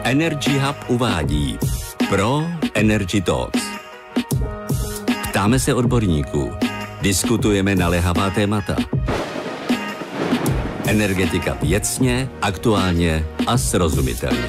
Energy Hub uvádí Pro Energy Talks. Ptáme se odborníků, diskutujeme naléhavá témata. Energetika věcně, aktuálně a srozumitelně.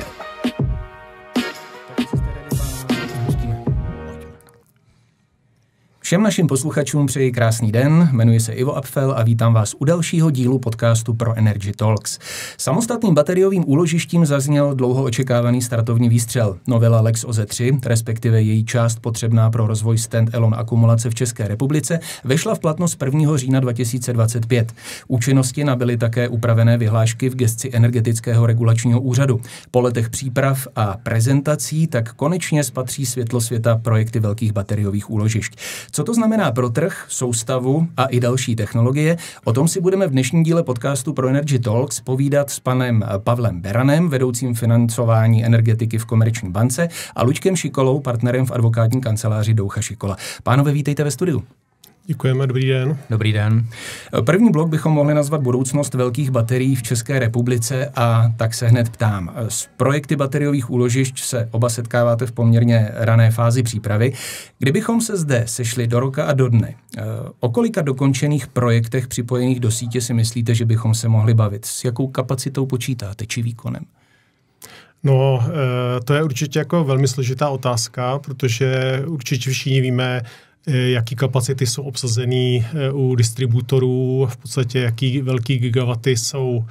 Všem našim posluchačům přeji krásný den, jmenuji se Ivo Apfel a vítám vás u dalšího dílu podcastu Pro Energy Talks. Samostatným bateriovým úložištím zazněl dlouho očekávaný startovní výstřel. Novela Lex OZE 3, respektive její část potřebná pro rozvoj stand-alone akumulace v České republice, vešla v platnost 1. října 2025. Účinnosti nabyly také upravené vyhlášky v gesci Energetického regulačního úřadu. Po letech příprav a prezentací tak konečně spatří světlo světa projekty velkých bateriových úložišť. Co to znamená pro trh, soustavu a i další technologie? O tom si budeme v dnešním díle podcastu Pro Energy Talks povídat s panem Pavlem Beranem, vedoucím financování energetiky v Komerční bance, a Luďkem Šikolou, partnerem v advokátní kanceláři Doucha Šikola. Pánové, vítejte ve studiu. Děkujeme, dobrý den. Dobrý den. První blok bychom mohli nazvat budoucnost velkých baterií v České republice a tak se hned ptám. S projekty bateriových úložišť se oba setkáváte v poměrně rané fázi přípravy. Kdybychom se zde sešli do roka a do dne, o kolika dokončených projektech připojených do sítě si myslíte, že bychom se mohli bavit? S jakou kapacitou počítáte či výkonem? No, to je určitě jako velmi složitá otázka, protože určitě všichni víme, jaký kapacity jsou obsazený u distributorů, v podstatě jaký velký gigawaty jsou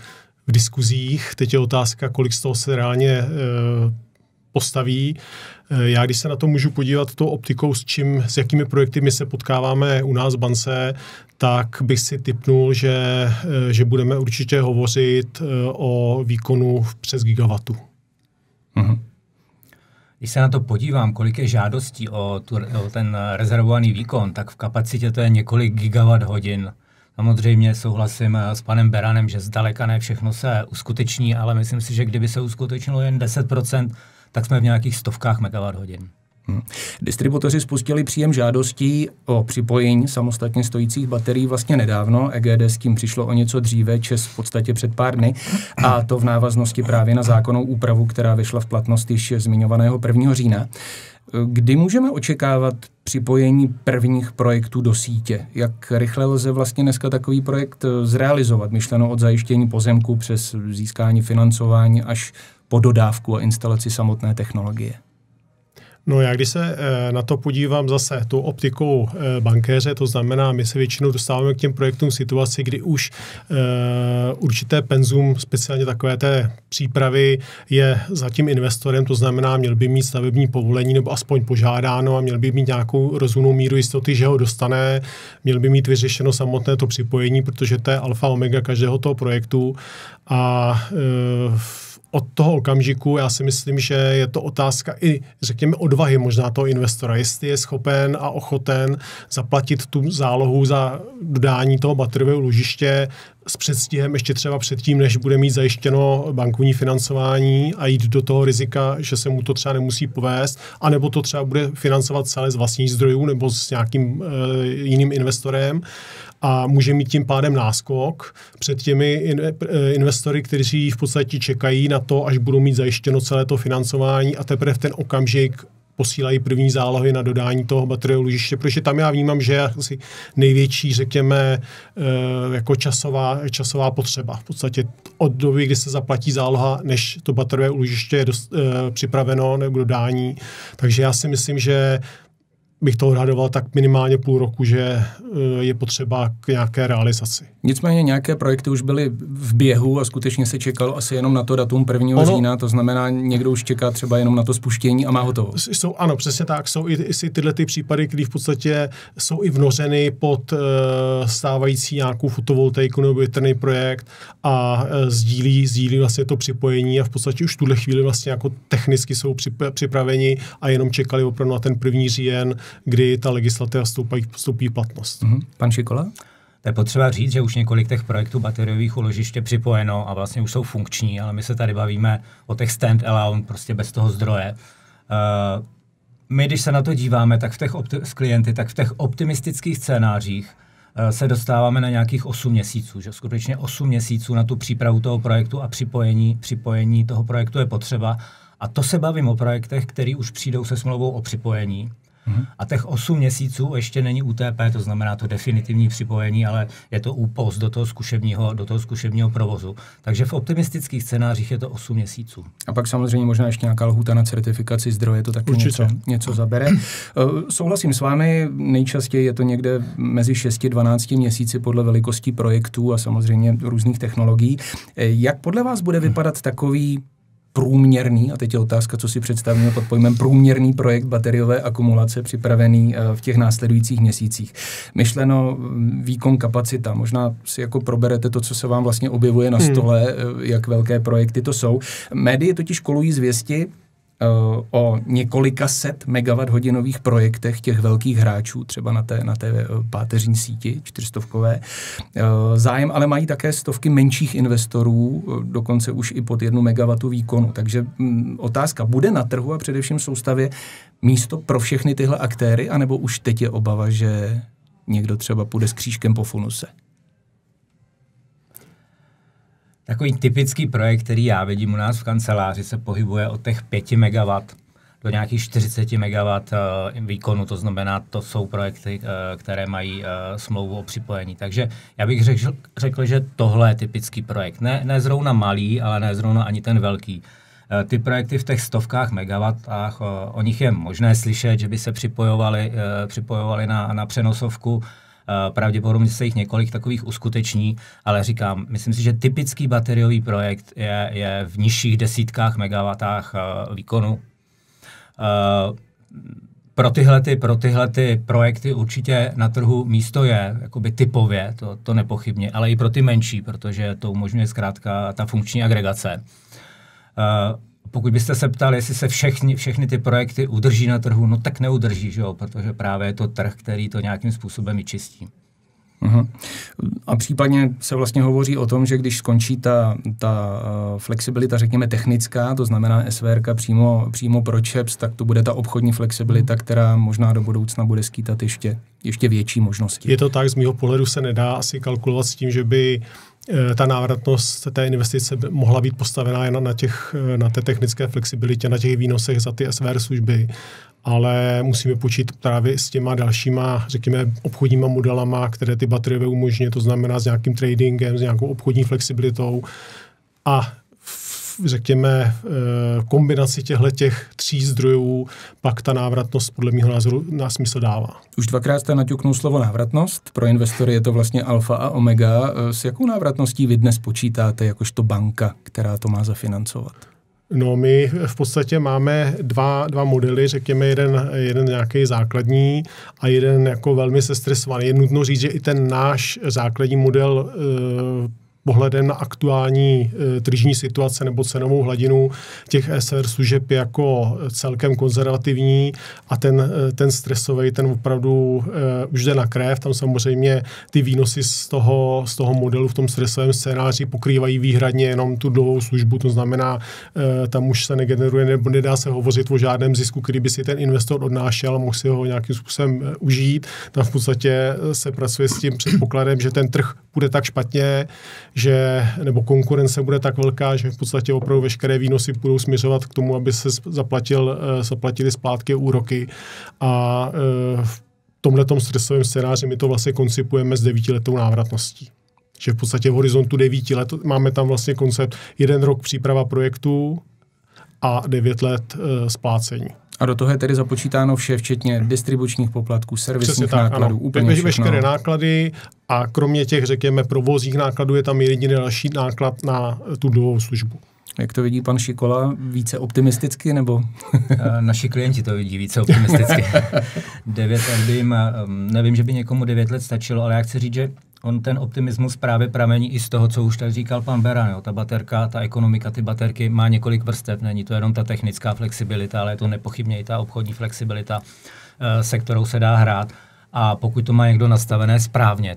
v diskuzích. Teď je otázka, kolik z toho se reálně postaví. Já, když se na to můžu podívat tou optikou, s jakými projekty my se potkáváme u nás v bance, tak bych si tipnul, že budeme určitě hovořit o výkonu přes gigawatu. Mhm. Když se na to podívám, kolik je žádostí o ten rezervovaný výkon, tak v kapacitě to je několik gigawatt hodin. Samozřejmě souhlasím s panem Beranem, že zdaleka ne všechno se uskuteční, ale myslím si, že kdyby se uskutečnilo jen 10%, tak jsme v nějakých stovkách megawatt hodin. Distributoři spustili příjem žádostí o připojení samostatně stojících baterií vlastně nedávno. EGD s tím přišlo o něco dříve, ČEZ v podstatě před pár dny, a to v návaznosti právě na zákonnou úpravu, která vyšla v platnost již zmiňovaného 1. října. Kdy můžeme očekávat připojení prvních projektů do sítě? Jak rychle lze vlastně dneska takový projekt zrealizovat? Myšleno od zajištění pozemku přes získání financování až po dodávku a instalaci samotné technologie. No, já když se na to podívám zase tou optikou bankéře, to znamená, my se většinou dostáváme k těm projektům v situaci, kdy už určité penzum, speciálně takové té přípravy, je za tím investorem, to znamená, měl by mít stavební povolení nebo aspoň požádáno a měl by mít nějakou rozumnou míru jistoty, že ho dostane, měl by mít vyřešeno samotné to připojení, protože to je alfa omega každého toho projektu a od toho okamžiku já si myslím, že je to otázka i, řekněme, odvahy možná toho investora, jestli je schopen a ochoten zaplatit tu zálohu za dodání toho bateriového úložiště s předstihem ještě třeba předtím, než bude mít zajištěno bankovní financování a jít do toho rizika, že se mu to třeba nemusí povést, anebo to třeba bude financovat celé z vlastních zdrojů nebo s nějakým jiným investorem. A může mít tím pádem náskok před těmi investory, kteří v podstatě čekají na to, až budou mít zajištěno celé to financování a teprve v ten okamžik posílají první zálohy na dodání toho bateriového úložiště, protože tam já vnímám, že je asi největší, řekněme, jako časová potřeba. V podstatě od doby, kdy se zaplatí záloha, než to bateriové úložiště je připraveno nebo dodání. Takže já si myslím, že bych to odhadoval tak minimálně půl roku, že je potřeba k nějaké realizaci. Nicméně nějaké projekty už byly v běhu a skutečně se čekalo asi jenom na to datum 1. října, to znamená, někdo už čeká třeba jenom na to spuštění a má hotovo. Ano, přesně tak. Jsou i tyhle ty případy, kdy v podstatě jsou i vnořeny pod stávající nějakou fotovoltaiku nebo větrný projekt a sdílí vlastně to připojení a v podstatě už v tuhle chvíli vlastně jako technicky jsou připraveni a jenom čekali opravdu na ten 1. říjen, kdy ta legislativa vstoupí v platnost. Pan Šikola? To je potřeba říct, že už několik těch projektů bateriových úložišť je připojeno a vlastně už jsou funkční, ale my se tady bavíme o těch stand-alone, prostě bez toho zdroje. My, když se na to díváme, tak s klienty, tak v těch optimistických scénářích se dostáváme na nějakých 8 měsíců, že skutečně 8 měsíců na tu přípravu toho projektu a připojení toho projektu je potřeba. A to se bavím o projektech, které už přijdou se smlouvou o připojení. A těch 8 měsíců ještě není UTP, to znamená to definitivní připojení, ale je to úpost do toho zkušebního provozu. Takže v optimistických scénářích je to 8 měsíců. A pak samozřejmě možná ještě nějaká lhůta na certifikaci zdroje, to taky něco zabere. Souhlasím s vámi, nejčastěji je to někde mezi 6-12 měsíci podle velikosti projektů a samozřejmě různých technologií. Jak podle vás bude vypadat takový průměrný, a teď je otázka, co si představíme pod pojmem průměrný projekt bateriové akumulace připravený v těch následujících měsících. Myšleno výkon, kapacita, možná si jako proberete to, co se vám vlastně objevuje na stole, jak velké projekty to jsou. Médii totiž kolují zvěsti o několika set megawatt-hodinových projektech těch velkých hráčů, třeba na té páteřní síti 400. Zájem ale mají také stovky menších investorů, dokonce už i pod 1 megawattu výkonu. Takže otázka, bude na trhu a především v soustavě místo pro všechny tyhle aktéry, anebo už teď je obava, že někdo třeba půjde s křížkem po funuse? Takový typický projekt, který já vidím u nás v kanceláři, se pohybuje od těch 5 MW do nějakých 40 MW výkonu, to znamená, to jsou projekty, které mají smlouvu o připojení. Takže já bych řekl, že tohle je typický projekt. Ne zrovna malý, ale ne zrovna ani ten velký. Ty projekty v těch stovkách megawatách, o nich je možné slyšet, že by se připojovali na přenosovku. Pravděpodobně se jich několik takových uskuteční, ale říkám, myslím si, že typický bateriový projekt je v nižších desítkách megawatách výkonu. Pro tyhle projekty určitě na trhu místo je, jakoby typově, to nepochybně, ale i pro ty menší, protože to umožňuje zkrátka ta funkční agregace. Pokud byste se ptali, jestli se všechny ty projekty udrží na trhu, no tak neudrží, že jo? Protože právě je to trh, který to nějakým způsobem i čistí. Uhum. A případně se vlastně hovoří o tom, že když skončí ta flexibilita, řekněme technická, to znamená SVR přímo pro ČEPS, tak to bude ta obchodní flexibilita, která možná do budoucna bude skýtat ještě větší možnosti. Je to tak, z mýho pohledu se nedá asi kalkulovat s tím, že by ta návratnost té investice mohla být postavená jen na té technické flexibilitě, na těch výnosech za ty SVR služby, ale musíme počítat právě s těma dalšíma, řekněme, obchodníma modelama, které ty bateriové umožňují, to znamená s nějakým tradingem, s nějakou obchodní flexibilitou a řekněme, kombinaci těch 3 zdrojů, pak ta návratnost podle mého názoru na smysl dává. Už 2krát jste naťuknul slovo návratnost. Pro investory je to vlastně alfa a omega. S jakou návratností vy dnes počítáte jakožto banka, která to má zafinancovat? No, my v podstatě máme dva modely, řekněme jeden nějaký základní a jeden jako velmi sestresovaný. Je nutno říct, že i ten náš základní model pohledem na aktuální tržní situace nebo cenovou hladinu těch SR služeb jako celkem konzervativní a ten stresový, ten opravdu už jde na krev. Tam samozřejmě ty výnosy z toho modelu v tom stresovém scénáři pokrývají výhradně jenom tu dlouhou službu, to znamená, tam už se negeneruje nebo nedá se hovořit o žádném zisku, který by si ten investor odnášel a mohl si ho nějakým způsobem užít. Tam v podstatě se pracuje s tím předpokladem, že ten trh bude tak špatně, nebo konkurence bude tak velká, že v podstatě opravdu veškeré výnosy budou směřovat k tomu, aby se zaplatili splátky a úroky. A v tomhletom stresovém scénáři my to vlastně koncipujeme s 9letou návratností. Že v podstatě v horizontu 9 let máme tam vlastně koncept 1 rok příprava projektu a 9 let splácení. A do toho je tedy započítáno vše, včetně distribučních poplatků, servisních nákladů, úplně všechno. Veškeré náklady a kromě těch, řekněme, provozních nákladů je tam jediný další náklad na tu dlouhou službu. Jak to vidí pan Šikola? Více optimisticky, nebo? Naši klienti to vidí více optimisticky. 9 let nevím, že by někomu 9 let stačilo, ale já chci říct, že ten optimismus právě pramení i z toho, co už tady říkal pan Beran. Jo. Ta baterka, ta ekonomika, ty baterky má několik vrstev. Není to jenom ta technická flexibilita, ale je to nepochybně i ta obchodní flexibilita, se kterou se dá hrát. A pokud to má někdo nastavené správně,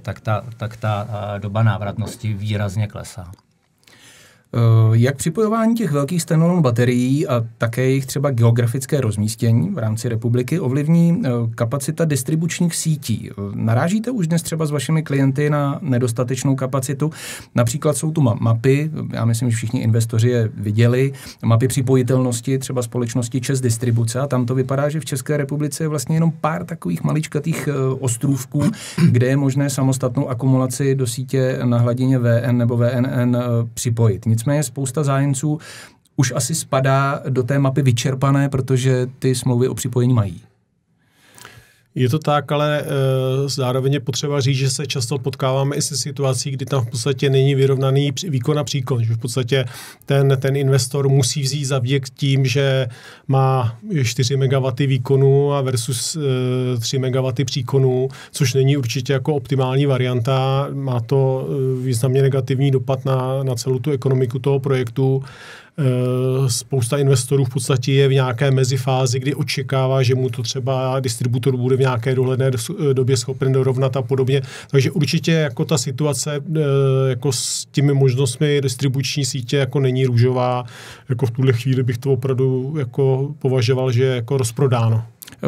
tak ta doba návratnosti výrazně klesá. Jak připojování těch velkých standalone baterií a také jejich třeba geografické rozmístění v rámci republiky ovlivní kapacita distribučních sítí? Narážíte už dnes třeba s vašimi klienty na nedostatečnou kapacitu? Například jsou tu mapy, já myslím, že všichni investoři je viděli, mapy připojitelnosti třeba společnosti ČEZ Distribuce a tam to vypadá, že v České republice je vlastně jenom pár takových maličkatých ostrůvků, kde je možné samostatnou akumulaci do sítě na hladině VN nebo VNN připojit. Nicméně spousta zájemců už asi spadá do té mapy vyčerpané, protože ty smlouvy o připojení mají. Je to tak, ale zároveň je potřeba říct, že se často potkáváme i se situací, kdy tam v podstatě není vyrovnaný výkon a příkon. Že v podstatě ten investor musí vzít za věk tím, že má 4 MW výkonu a versus 3 MW příkonu, což není určitě jako optimální varianta. Má to významně negativní dopad na celou tu ekonomiku toho projektu. Spousta investorů v podstatě je v nějaké mezifázi, kdy očekává, že mu to třeba distributor bude v nějaké dohledné době schopen dorovnat a podobně. Takže určitě jako ta situace jako s těmi možnostmi distribuční sítě jako není růžová. Jako v tuhle chvíli bych to opravdu jako považoval, že je jako rozprodáno.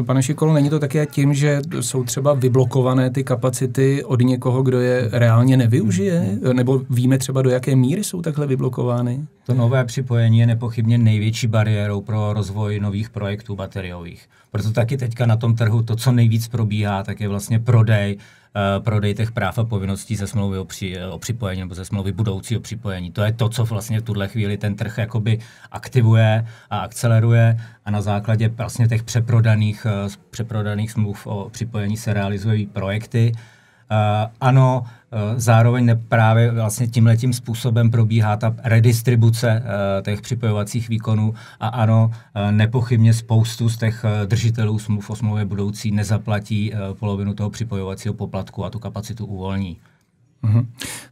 Pane Šikolo, není to také tím, že jsou třeba vyblokované ty kapacity od někoho, kdo je reálně nevyužije? Nebo víme třeba, do jaké míry jsou takhle vyblokovány? To nové připojení je nepochybně největší bariérou pro rozvoj nových projektů bateriových. Proto taky teďka na tom trhu to, co nejvíc probíhá, tak je vlastně prodej těch práv a povinností ze smlouvy o připojení nebo ze smlouvy budoucího připojení. To je to, co vlastně v tuhle chvíli ten trh jakoby aktivuje a akceleruje a na základě vlastně těch přeprodaných smluv o připojení se realizují projekty. Ano, zároveň právě vlastně tímhletím způsobem probíhá ta redistribuce těch připojovacích výkonů a ano, nepochybně spoustu z těch držitelů smluv o smlouvě budoucí nezaplatí polovinu toho připojovacího poplatku a tu kapacitu uvolní.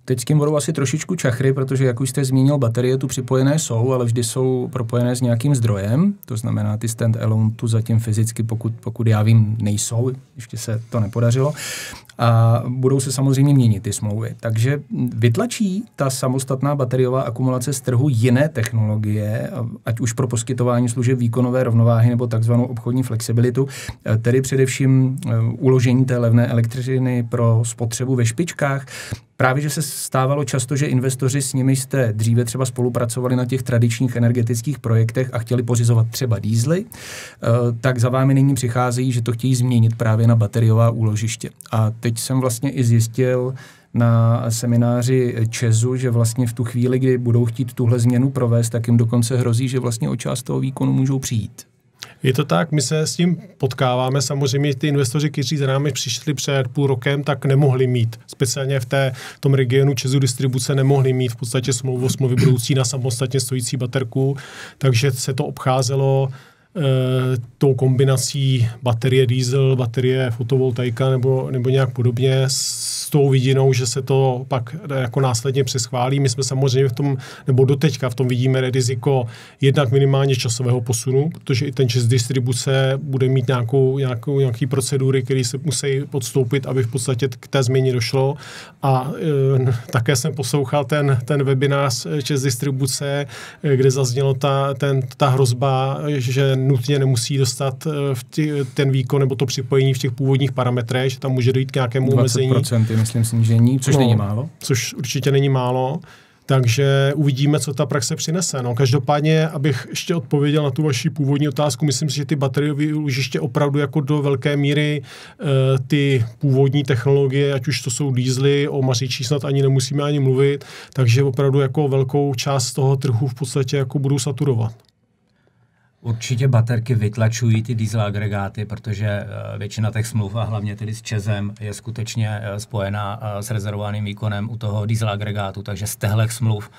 Teď s tím budou asi trošičku čachry, protože jak už jste zmínil, baterie tu připojené jsou, ale vždy jsou propojené s nějakým zdrojem, to znamená ty stand-alone tu zatím fyzicky, pokud já vím, nejsou, ještě se to nepodařilo. A budou se samozřejmě měnit ty smlouvy. Takže vytlačí ta samostatná bateriová akumulace z trhu jiné technologie, ať už pro poskytování služeb výkonové rovnováhy nebo takzvanou obchodní flexibilitu, tedy především uložení té levné elektřiny pro spotřebu ve špičkách. Právě, že se stávalo často, že investoři, s nimi jste dříve třeba spolupracovali na těch tradičních energetických projektech a chtěli pořizovat třeba diesely, tak za vámi nyní přicházejí, že to chtějí změnit právě na bateriová úložiště. A teď jsem vlastně i zjistil na semináři ČEZu, že vlastně v tu chvíli, kdy budou chtít tuhle změnu provést, tak jim dokonce hrozí, že vlastně o část toho výkonu můžou přijít. Je to tak, my se s tím potkáváme. Samozřejmě ty investoři, kteří za námi přišli před půl rokem, tak nemohli mít, speciálně v tom regionu ČEZu Distribuce nemohli mít v podstatě smlouvy budoucí na samostatně stojící baterku, takže se to obcházelo tou kombinací baterie diesel, baterie fotovoltaika nebo nějak podobně s tou vidinou, že se to pak jako následně přeschválí. My jsme samozřejmě v tom, nebo doteďka v tom vidíme riziko jednak minimálně časového posunu, protože i ten ČEZ Distribuce bude mít nějaký procedury, které se musí podstoupit, aby v podstatě k té změně došlo. A také jsem poslouchal ten webinář ČEZ Distribuce, kde zaznělo ta hrozba, že nutně nemusí dostat ten výkon nebo to připojení v těch původních parametrech, že tam může dojít k nějakému omezení. 20% myslím snížení, což není málo. Což určitě není málo. Takže uvidíme, co ta praxe přinese. No, každopádně, abych ještě odpověděl na tu vaši původní otázku, myslím si, že ty bateriové úložiště opravdu jako do velké míry ty původní technologie, ať už to jsou diesely, o mařičích snad ani nemusíme ani mluvit, takže opravdu jako velkou část toho trhu v podstatě jako budou saturovat. Určitě baterky vytlačují ty diesel agregáty, protože většina těch smluv, a hlavně tedy s ČEZem, je skutečně spojená s rezervovaným výkonem u toho diesel agregátu, takže z těchto smluv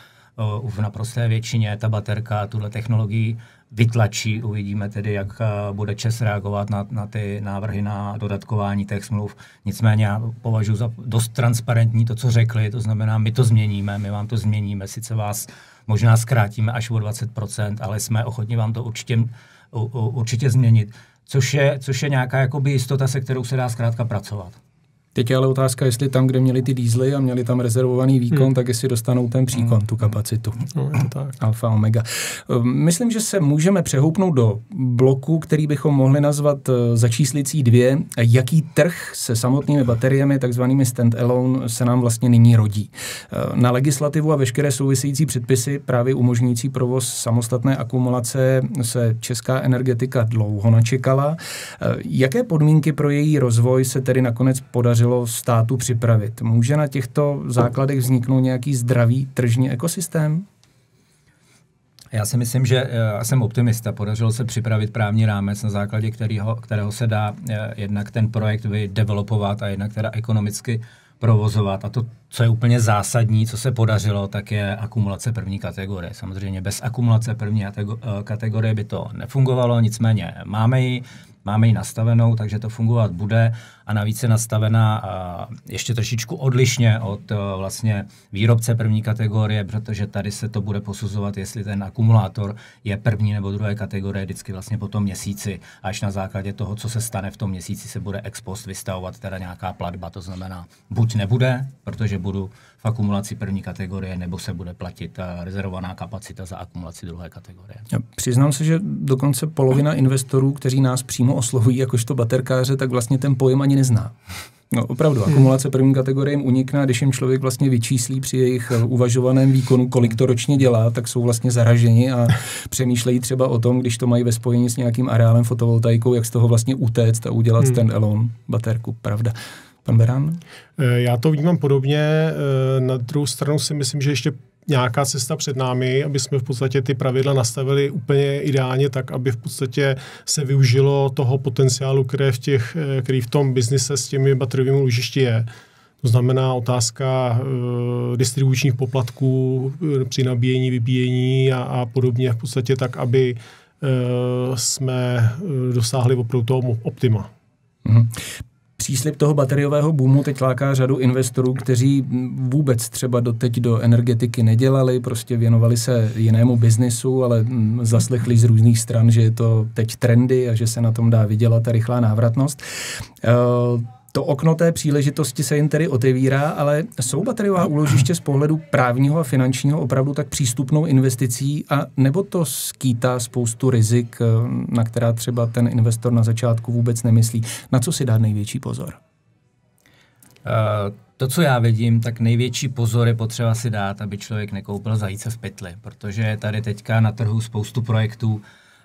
v naprosté většině ta baterka tuhle technologii vytlačí. Uvidíme tedy, jak bude ČEZ reagovat na ty návrhy na dodatkování těch smluv. Nicméně já považuji za dost transparentní to, co řekli, to znamená, my to změníme, my vám to změníme, sice vás možná zkrátíme až o 20%, ale jsme ochotni vám to určitě změnit, což je nějaká jakoby jistota, se kterou se dá zkrátka pracovat. Teď je ale otázka, jestli tam, kde měli ty diesely a měli tam rezervovaný výkon, tak jestli dostanou ten příkon, tu kapacitu. No, tak. Alfa, omega. Myslím, že se můžeme přehoupnout do bloku, který bychom mohli nazvat za číslicí 2. Jaký trh se samotnými bateriemi, takzvanými stand-alone, se nám vlastně nyní rodí? Na legislativu a veškeré související předpisy právě umožňující provoz samostatné akumulace se česká energetika dlouho načekala. Jaké podmínky pro její rozvoj se tedy nakonec podařilo státu připravit? Může na těchto základech vzniknout nějaký zdravý tržní ekosystém? Já si myslím, že já jsem optimista. Podařilo se připravit právní rámec, na základě kterého se dá jednak ten projekt vydevelopovat a jednak teda ekonomicky provozovat. A to, co je úplně zásadní, co se podařilo, tak je akumulace první kategorie. Samozřejmě bez akumulace první kategorie by to nefungovalo, nicméně máme ji nastavenou, takže to fungovat bude a navíc je nastavená ještě trošičku odlišně od vlastně výrobce první kategorie, protože tady se to bude posuzovat, jestli ten akumulátor je první nebo druhé kategorie vždycky vlastně po tom měsíci. Až na základě toho, co se stane v tom měsíci, se bude ex post vystavovat teda nějaká platba. To znamená, buď nebude, protože budu v akumulaci první kategorie, nebo se bude platit rezervovaná kapacita za akumulaci druhé kategorie. Já přiznám se, že dokonce polovina investorů, kteří nás přímo oslovují jakožto baterkáře, tak vlastně ten pojem ani nezná. No opravdu, akumulace první kategorie jim unikne, když jim člověk vlastně vyčíslí při jejich uvažovaném výkonu, kolik to ročně dělá, tak jsou vlastně zaraženi a přemýšlejí třeba o tom, když to mají ve spojení s nějakým areálem fotovoltaikou, jak z toho vlastně utéct a udělat stand-alone baterku, pravda. Pan Beran? Já to vnímám podobně. Na druhou stranu si myslím, že ještě nějaká cesta před námi, aby jsme v podstatě ty pravidla nastavili úplně ideálně tak, aby v podstatě se využilo toho potenciálu, který v tom biznise s těmi bateriovými úložišti je. To znamená otázka distribučních poplatků při nabíjení, vybíjení a podobně v podstatě tak, aby jsme dosáhli opravdu toho optima. Mhm. Příslib toho bateriového boomu teď láká řadu investorů, kteří vůbec třeba doteď do energetiky nedělali, prostě věnovali se jinému biznisu, ale zaslechli z různých stran, že je to teď trendy a že se na tom dá vydělat a rychlá návratnost. To okno té příležitosti se jim tedy otevírá, ale jsou bateriová úložiště z pohledu právního a finančního opravdu tak přístupnou investicí a nebo to skýtá spoustu rizik, na která třeba ten investor na začátku vůbec nemyslí? Na co si dát největší pozor? To, co já vidím, tak největší pozor je potřeba si dát, aby člověk nekoupil zajíce v pytli, protože je tady teďka na trhu spoustu projektů,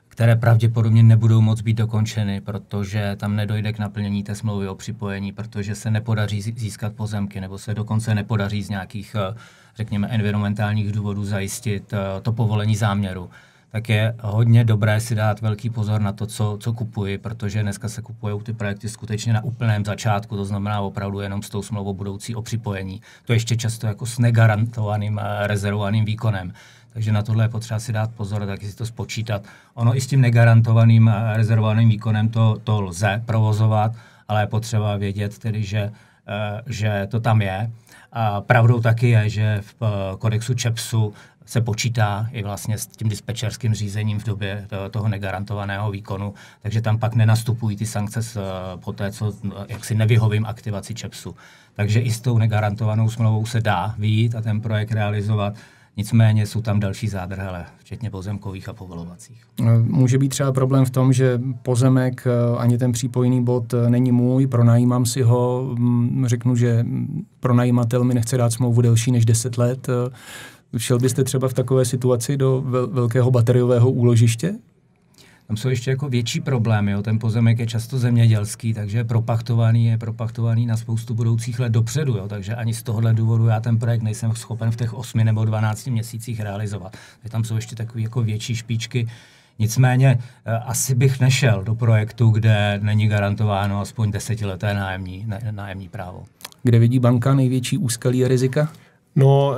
které pravděpodobně nebudou moc být dokončeny, protože tam nedojde k naplnění té smlouvy o připojení, protože se nepodaří získat pozemky, nebo se dokonce nepodaří z nějakých, řekněme, environmentálních důvodů zajistit to povolení záměru. Tak je hodně dobré si dát velký pozor na to, co kupuji, protože dneska se kupují ty projekty skutečně na úplném začátku, to znamená opravdu jenom s tou smlouvou budoucí o připojení. To ještě často jako s negarantovaným rezervovaným výkonem. Takže na tohle je potřeba si dát pozor, taky si to spočítat. Ono i s tím negarantovaným rezervovaným výkonem to lze provozovat, ale je potřeba vědět tedy, že to tam je. A pravdou taky je, že v kodexu ČEPSu se počítá i vlastně s tím dispečerským řízením v době toho negarantovaného výkonu, takže tam pak nenastupují ty sankce po té, co jaksi nevyhovím aktivaci ČEPSu. Takže i s tou negarantovanou smlouvou se dá vyjít a ten projekt realizovat. Nicméně jsou tam další zádrhele, včetně pozemkových a povolovacích. Může být třeba problém v tom, že pozemek ani ten přípojný bod není můj, pronajímám si ho, řeknu, že pronajímatel mi nechce dát smlouvu delší než 10 let. Šel byste třeba v takové situaci do velkého bateriového úložiště? Tam jsou ještě jako větší problémy. Jo. Ten pozemek je často zemědělský, takže je propachtovaný na spoustu budoucích let dopředu. Jo. Takže ani z tohohle důvodu já ten projekt nejsem schopen v těch 8 nebo 12 měsících realizovat. Takže tam jsou ještě takové jako větší špičky. Nicméně asi bych nešel do projektu, kde není garantováno aspoň 10leté nájemní právo. Kde vidí banka největší úskalí a rizika? No,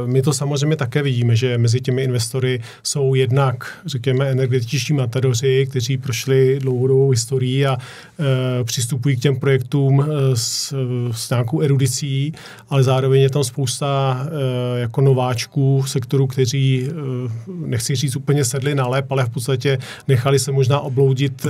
my to samozřejmě také vidíme, že mezi těmi investory jsou jednak, řekněme, energetičtí matadoři, kteří prošli dlouhodobou historií a přistupují k těm projektům s nějakou erudicí, ale zároveň je tam spousta jako nováčků sektoru, kteří, nechci říct úplně sedli na lep, ale v podstatě nechali se možná obloudit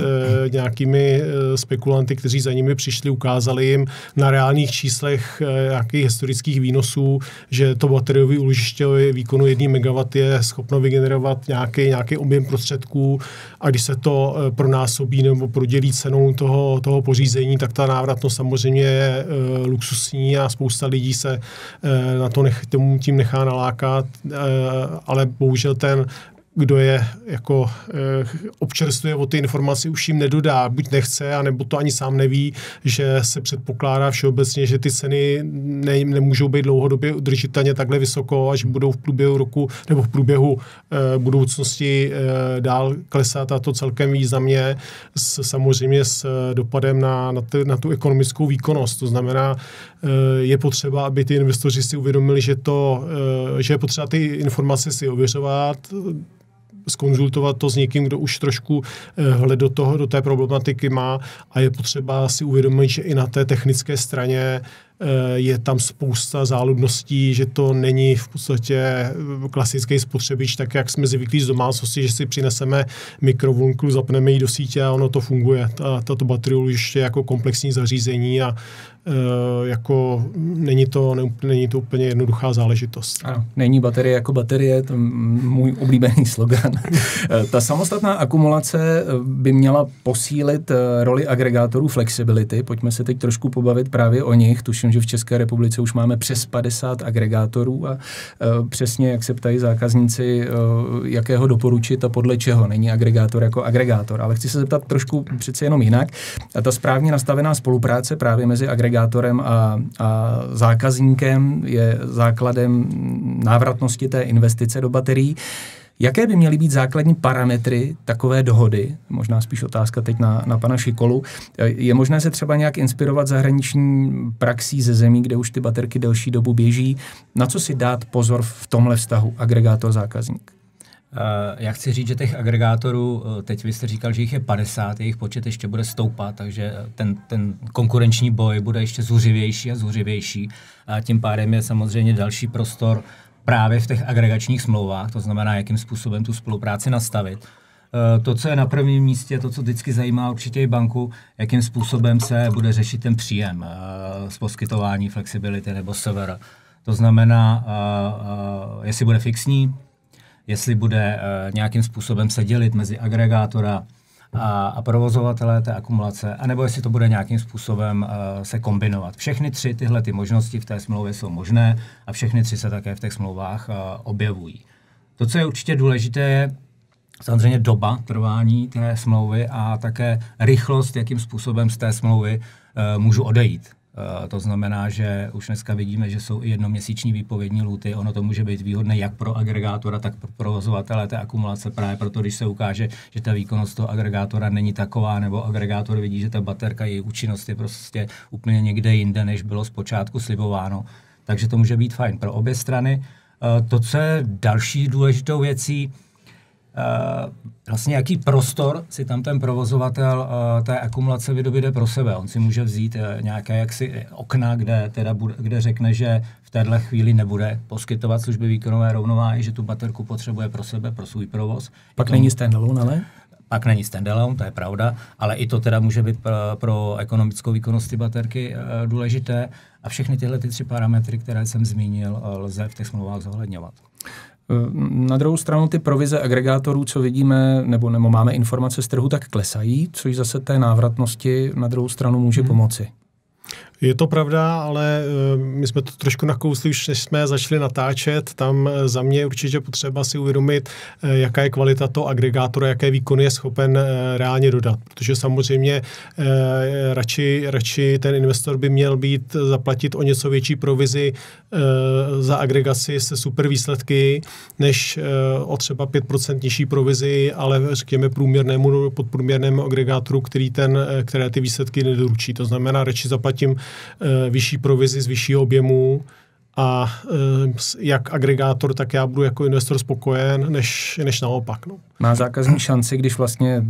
nějakými spekulanty, kteří za nimi přišli, ukázali jim na reálných číslech nějakých historických výnosů, že to bateriové úložiště výkonu 1 MW je schopno vygenerovat nějaký objem prostředků a když se to pronásobí nebo prodělí cenou toho pořízení, tak ta návratnost samozřejmě je luxusní a spousta lidí se na to tím nechá nalákat, ale bohužel ten, kdo je jako občerstvuje o ty informace, už jim nedodá, buď nechce, anebo to ani sám neví, že se předpokládá všeobecně, že ty ceny nemůžou být dlouhodobě udržitelně takhle vysoko, až budou v průběhu roku nebo v průběhu budoucnosti dál klesat, a to celkem významně samozřejmě s dopadem na tu ekonomickou výkonnost. To znamená, je potřeba, aby ty investoři si uvědomili, že je potřeba ty informace si ověřovat, zkonzultovat to s někým, kdo už trošku hled do té problematiky má, a je potřeba si uvědomit, že i na té technické straně je tam spousta záludností, že to není v podstatě klasický spotřebič, tak jak jsme zvyklí z domácnosti, že si přineseme mikrovlnku, zapneme ji do sítě a ono to funguje. Tato baterie úložiště jako komplexní zařízení a jako není to úplně jednoduchá záležitost. Ano, není baterie jako baterie, to je můj oblíbený slogan. Ta samostatná akumulace by měla posílit roli agregátorů flexibility. Pojďme se teď trošku pobavit právě o nich. Tuším, že v České republice už máme přes 50 agregátorů a přesně, jak se ptají zákazníci, jakého doporučit a podle čeho. Není agregátor jako agregátor, ale chci se zeptat trošku přece jenom jinak. A ta správně nastavená spolupráce právě mezi agregátorem a zákazníkem je základem návratnosti té investice do baterií. Jaké by měly být základní parametry takové dohody? Možná spíš otázka teď na pana Šikolu. Je možné se třeba nějak inspirovat zahraniční praxí ze zemí, kde už ty baterky delší dobu běží? Na co si dát pozor v tomhle vztahu agregátor-zákazník? Já chci říct, že těch agregátorů, teď vy jste říkal, že jich je 50, jejich počet ještě bude stoupat, takže ten konkurenční boj bude ještě zuřivější a zuřivější. A tím pádem je samozřejmě další prostor právě v těch agregačních smlouvách, to znamená, jakým způsobem tu spolupráci nastavit. To, co je na prvním místě, to, co vždycky zajímá určitě i banku, jakým způsobem se bude řešit ten příjem z poskytování flexibility nebo sever. To znamená, jestli bude fixní, jestli bude nějakým způsobem se dělit mezi agregátora a provozovatele té akumulace, anebo jestli to bude nějakým způsobem se kombinovat. Všechny tři tyhle ty možnosti v té smlouvě jsou možné a všechny tři se také v těch smlouvách objevují. To, co je určitě důležité, je samozřejmě doba trvání té smlouvy a také rychlost, jakým způsobem z té smlouvy můžu odejít. To znamená, že už dneska vidíme, že jsou i jednoměsíční výpovědní lhůty. Ono to může být výhodné jak pro agregátora, tak pro provozovatele té akumulace. Právě proto, když se ukáže, že ta výkonnost toho agregátora není taková, nebo agregátor vidí, že ta baterka, její účinnost je prostě úplně někde jinde, než bylo zpočátku slibováno. Takže to může být fajn pro obě strany. To, co je další důležitou věcí, vlastně jaký prostor si tam ten provozovatel té akumulace vydobíde pro sebe. On si může vzít nějaké jaksi okna, kde řekne, že v téhle chvíli nebude poskytovat služby výkonové rovnováhy, že tu baterku potřebuje pro sebe, pro svůj provoz. Pak není standalone, ale? Pak není standalone, to je pravda, ale i to teda může být pro ekonomickou výkonnost ty baterky důležité a všechny tyhle ty tři parametry, které jsem zmínil, lze v těch smlouvách zohledňovat. Na druhou stranu ty provize agregátorů, co vidíme, nebo máme informace z trhu, tak klesají, což zase té návratnosti na druhou stranu může pomoci. Je to pravda, ale my jsme to trošku nakousli už, než jsme začali natáčet. Tam za mě určitě potřeba si uvědomit, jaká je kvalita toho agregátora, jaké výkony je schopen reálně dodat. Protože samozřejmě radši ten investor by měl zaplatit o něco větší provizi za agregaci se super výsledky, než o třeba 5% nižší provizi, ale řekněme průměrnému nebo podprůměrnému agregátoru, které ty výsledky nedoručí. To znamená, radši zaplatím vyšší provizi z vyššího objemu a jak agregátor, tak já budu jako investor spokojen, než naopak. No. Má zákazník šanci, když vlastně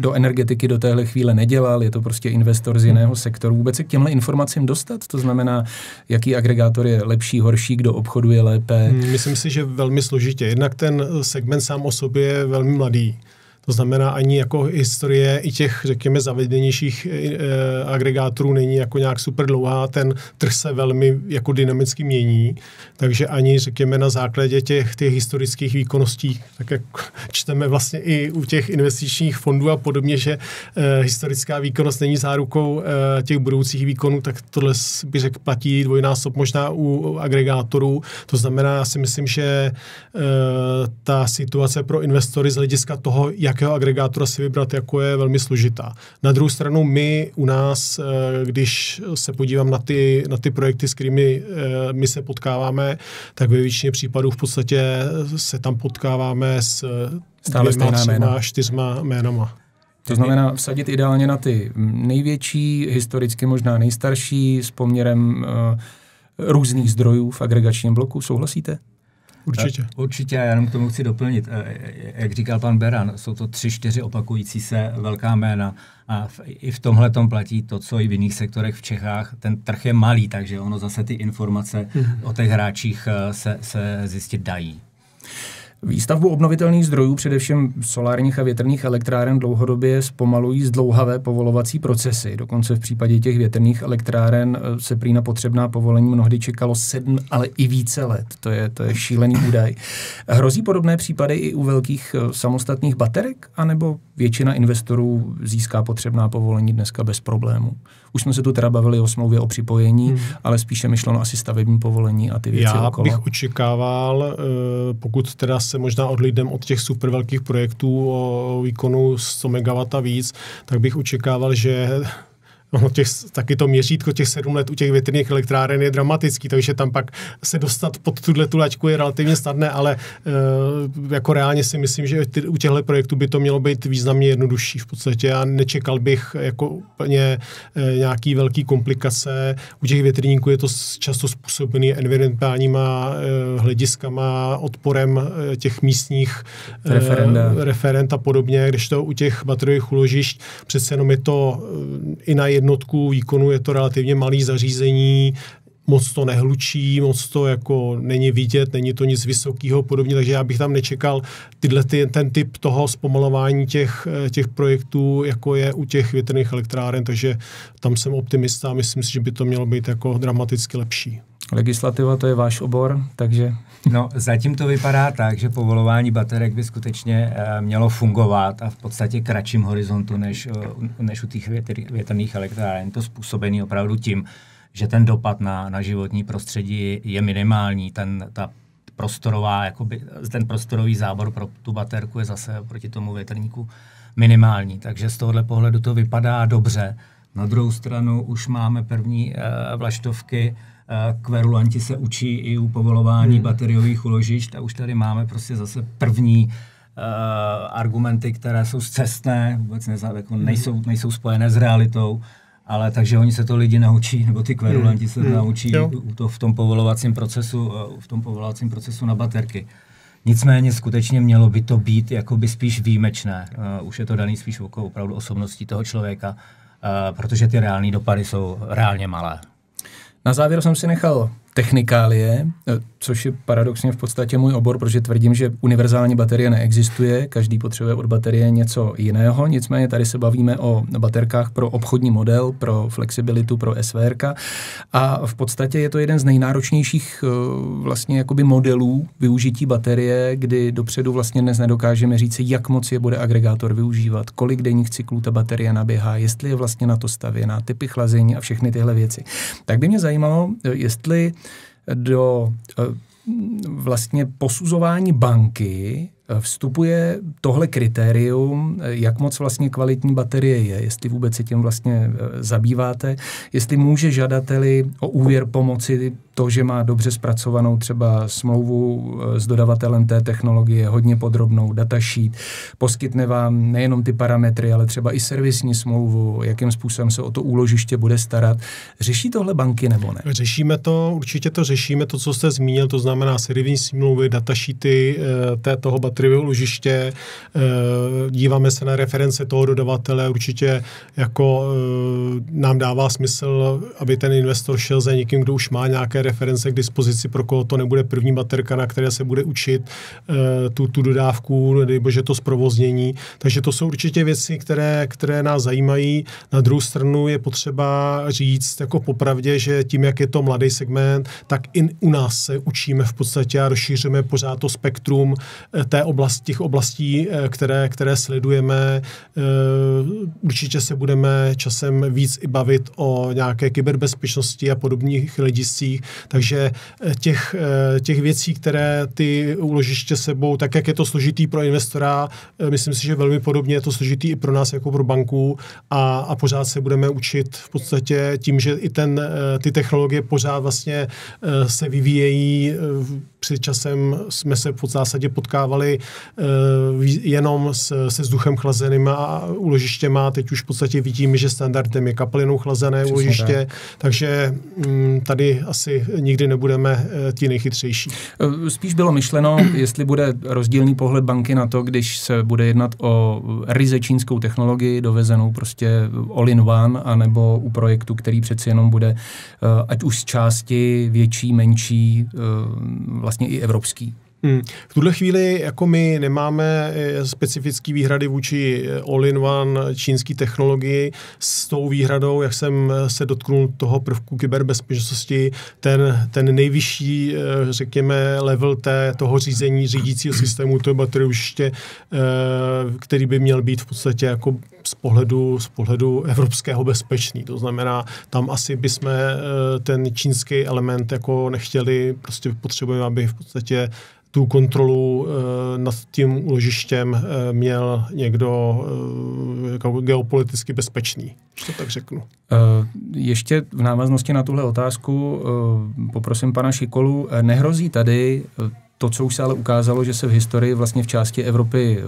do energetiky do téhle chvíle nedělal, je to prostě investor z jiného sektoru, vůbec se k těmhle informacím dostat? To znamená, jaký agregátor je lepší, horší, kdo obchoduje lépe? Myslím si, že velmi složitě. Jednak ten segment sám o sobě je velmi mladý. To znamená, ani jako historie i těch, řekněme, zavedenějších agregátorů není jako nějak super dlouhá, ten trh se velmi jako dynamicky mění, takže ani, řekněme, na základě těch historických výkonností, tak jak čteme vlastně i u těch investičních fondů a podobně, že historická výkonnost není zárukou těch budoucích výkonů, tak tohle bych řekl platí dvojnásob možná u agregátorů. To znamená, já si myslím, že ta situace pro investory z hlediska toho, jakého agregátora si vybrat, jako je velmi složitá. Na druhou stranu my u nás, když se podívám na ty projekty, s kterými my se potkáváme, tak ve většině případů v podstatě se tam potkáváme s dvěma, třema, 4 jménama. To znamená vsadit ideálně na ty největší, historicky možná nejstarší, s poměrem různých zdrojů v agregačním bloku. Souhlasíte? Určitě. Určitě, já jenom k tomu chci doplnit. Jak říkal pan Beran, jsou to 3-4 opakující se velká jména a i v tomhletom platí to, co i v jiných sektorech v Čechách. Ten trh je malý, takže ono zase ty informace o těch hráčích se zjistit dají. Výstavbu obnovitelných zdrojů, především solárních a větrných elektráren, dlouhodobě zpomalují zdlouhavé povolovací procesy. Dokonce v případě těch větrných elektráren se prý na potřebná povolení mnohdy čekalo 7, ale i více let. To je šílený údaj. Hrozí podobné případy i u velkých samostatných baterek, anebo většina investorů získá potřebná povolení dneska bez problémů? Už jsme se tu teda bavili o smlouvě o připojení, ale spíše myšleno asi stavební povolení a ty věci okolo. Já bych očekával, pokud teda se možná odlídnem od těch super velkých projektů o výkonu 100 MW a víc, tak bych očekával, že taky to měřítko těch 7 let u těch větrných elektráren je dramatický, takže tam pak se dostat pod tu laťku je relativně snadné, ale jako reálně si myslím, že u těchto projektů by to mělo být významně jednodušší v podstatě. Já nečekal bych jako úplně nějaký velký komplikace. U těch větrníků je to často způsobený environmentálníma hlediskama, odporem těch místních referent a podobně, kdežto u těch bateriových úložišť přece jenom je to i na jednotku výkonu, je to relativně malý zařízení, moc to nehlučí, moc to jako není vidět, není to nic vysokého podobně, takže já bych tam nečekal ten typ toho zpomalování těch projektů, jako je u těch větrných elektráren, takže tam jsem optimista a myslím si, že by to mělo být jako dramaticky lepší. Legislativa, to je váš obor, takže... No, zatím to vypadá tak, že povolování baterek by skutečně mělo fungovat a v podstatě kratším horizontu než u těch větrných elektráren. To způsobený opravdu tím, že ten dopad na životní prostředí je minimální. Ten prostorový zábor pro tu baterku je zase proti tomu větrníku minimální. Takže z tohohle pohledu to vypadá dobře. Na druhou stranu už máme první vlaštovky, kverulanti se učí i u povolování bateriových úložišť a už tady máme prostě zase první argumenty, které jsou scestné, vůbec nejsou spojené s realitou, ale takže oni se to lidi naučí, nebo ty kverulanti se to naučí v tom povolovacím procesu na baterky. Nicméně skutečně mělo by to být jakoby spíš výjimečné. Už je to daný spíš opravdu osobností toho člověka, protože ty reální dopady jsou reálně malé. Na závěr jsem si nechal technikálie, což je paradoxně v podstatě můj obor, protože tvrdím, že univerzální baterie neexistuje, každý potřebuje od baterie něco jiného, nicméně tady se bavíme o baterkách pro obchodní model, pro flexibilitu, pro SVRK a v podstatě je to jeden z nejnáročnějších vlastně jakoby modelů využití baterie, kdy dopředu vlastně dnes nedokážeme říct, jak moc je bude agregátor využívat, kolik denních cyklů ta baterie naběhá, jestli je vlastně na to stavěná, typy chlazení a všechny tyhle věci. Tak by mě zajímalo, jestli do vlastně posuzování banky Vstupuje tohle kritérium, jak moc vlastně kvalitní baterie je, jestli vůbec se tím vlastně zabýváte, jestli může žadateli o úvěr pomoci to, že má dobře zpracovanou třeba smlouvu s dodavatelem té technologie, hodně podrobnou datasheet, poskytne vám nejenom ty parametry, ale třeba i servisní smlouvu, jakým způsobem se o to úložiště bude starat. Řeší tohle banky nebo ne? Řešíme to, určitě to řešíme, to, co jste zmínil, to znamená servisní smlouvy, datasheety toho bateriového úložiště, díváme se na reference toho dodavatele, určitě jako nám dává smysl, aby ten investor šel za někým, kdo už má nějaké reference k dispozici, pro koho to nebude první baterka, na které se bude učit tu dodávku, nebo to zprovoznění. Takže to jsou určitě věci, které nás zajímají. Na druhou stranu je potřeba říct jako popravdě, že tím, jak je to mladý segment, tak i u nás se učíme v podstatě a rozšíříme pořád to spektrum těch oblastí, které sledujeme. Určitě se budeme časem víc i bavit o nějaké kyberbezpečnosti a podobných hlediscích. Takže těch věcí, které ty úložiště sebou, tak jak je to složitý pro investora, myslím si, že velmi podobně je to složitý i pro nás jako pro banku a pořád se budeme učit v podstatě tím, že i ty technologie pořád vlastně se vyvíjejí. Před časem jsme se v zásadě potkávali jenom se vzduchem chlazeným a úložištěma. Teď už v podstatě vidíme, že standardem je kapalinou chlazené úložiště, takže tady asi nikdy nebudeme ti nejchytřejší. Spíš bylo myšleno, jestli bude rozdílný pohled banky na to, když se bude jednat o ryze čínskou technologii dovezenou prostě all-in-one, anebo u projektu, který přeci jenom bude ať už z části větší, menší, vlastně i evropský. V tuhle chvíli jako my nemáme specifické výhrady vůči all-in-one čínské technologii. S tou výhradou, jak jsem se dotknul toho prvku kyberbezpečnosti, ten nejvyšší, řekněme, level toho řídícího systému, to je bateriuště, který by měl být v podstatě jako z pohledu evropského bezpečný. To znamená, tam asi bychom ten čínský element jako nechtěli, prostě potřebujeme, aby v podstatě tu kontrolu nad tím úložištěm měl někdo jako geopoliticky bezpečný, to tak řeknu. Ještě v návaznosti na tuhle otázku poprosím pana Šikolu, nehrozí tady to, co už se ale ukázalo, že se v historii vlastně v části Evropy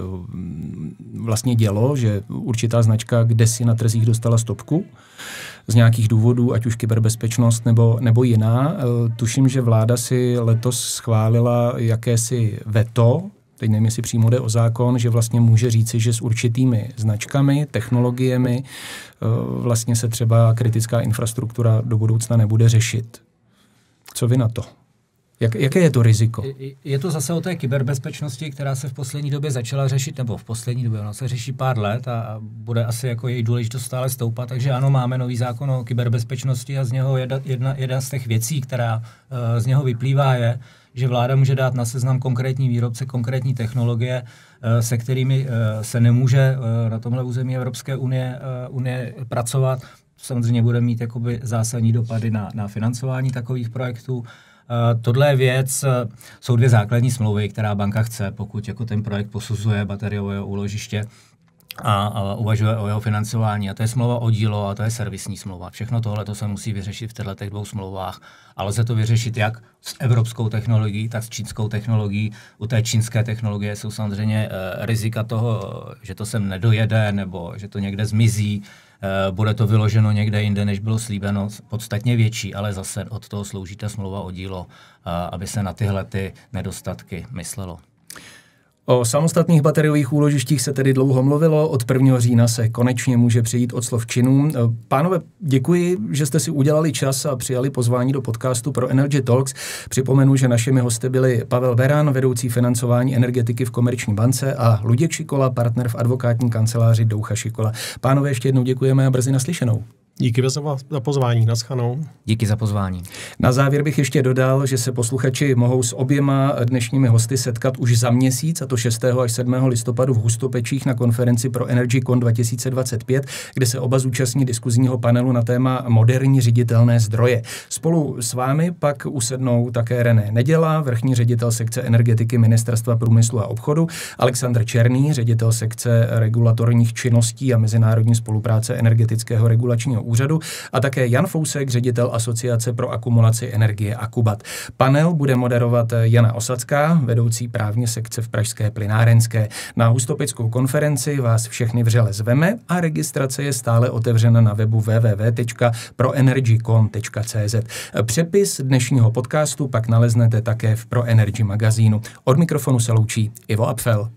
vlastně dělo, že určitá značka kdesi na trzích dostala stopku z nějakých důvodů, ať už kyberbezpečnost nebo jiná. Tuším, že vláda si letos schválila jakési veto, teď nevím, jestli přímo jde o zákon, že vlastně může říci, že s určitými značkami, technologiemi vlastně se třeba kritická infrastruktura do budoucna nebude řešit. Co vy na to? Jaké je to riziko? Je to zase o té kyberbezpečnosti, která se v poslední době začala řešit, nebo v poslední době, ono se řeší pár let a bude asi jako její důležitost stále stoupat, takže ano, máme nový zákon o kyberbezpečnosti a z něho jedna z těch věcí, která z něho vyplývá, je, že vláda může dát na seznam konkrétní výrobce, konkrétní technologie, se kterými se nemůže na tomhle území Evropské unie pracovat. Samozřejmě bude mít jakoby zásadní dopady na financování takových projektů. Tohle je věc, jsou dvě základní smlouvy, která banka chce, pokud jako ten projekt posuzuje bateriové úložiště a uvažuje o jeho financování. A to je smlouva o dílo a to je servisní smlouva. Všechno tohle to se musí vyřešit v těchto dvou smlouvách. Ale lze to vyřešit jak s evropskou technologií, tak s čínskou technologií. U té čínské technologie jsou samozřejmě rizika toho, že to sem nedojede nebo že to někde zmizí. Bude to vyloženo někde jinde, než bylo slíbeno, podstatně větší, ale zase od toho slouží ta smlouva o dílo, aby se na tyhle ty nedostatky myslelo. O samostatných bateriových úložištích se tedy dlouho mluvilo, od 1. října se konečně může přejít od slov k činům. Pánové, děkuji, že jste si udělali čas a přijali pozvání do podcastu pro Energy Talks. Připomenu, že našimi hosty byli Pavel Beran, vedoucí financování energetiky v Komerční bance, a Luděk Šikola, partner v advokátní kanceláři Doucha Šikola. Pánové, ještě jednou děkujeme a brzy naslyšenou. Díky za pozvání. Naschledanou. Díky za pozvání. Na závěr bych ještě dodal, že se posluchači mohou s oběma dnešními hosty setkat už za měsíc, a to 6. až 7. listopadu v Hustopečích na konferenci pro EnergyCon 2025, kde se oba zúčastní diskuzního panelu na téma moderní ředitelné zdroje. Spolu s vámi pak usednou také René Neděla, vrchní ředitel sekce energetiky Ministerstva průmyslu a obchodu, Alexandr Černý, ředitel sekce regulatorních činností a mezinárodní spolupráce Energetického regulačního úřadu, a také Jan Fousek, ředitel Asociace pro akumulaci energie Akubat. Panel bude moderovat Jana Osacká, vedoucí právní sekce v Pražské plynárenské. Na Hustopeckou konferenci vás všechny vřele zveme a registrace je stále otevřena na webu www.proenergycon.cz. Přepis dnešního podcastu pak naleznete také v Pro Energy magazínu. Od mikrofonu se loučí Ivo Apfel.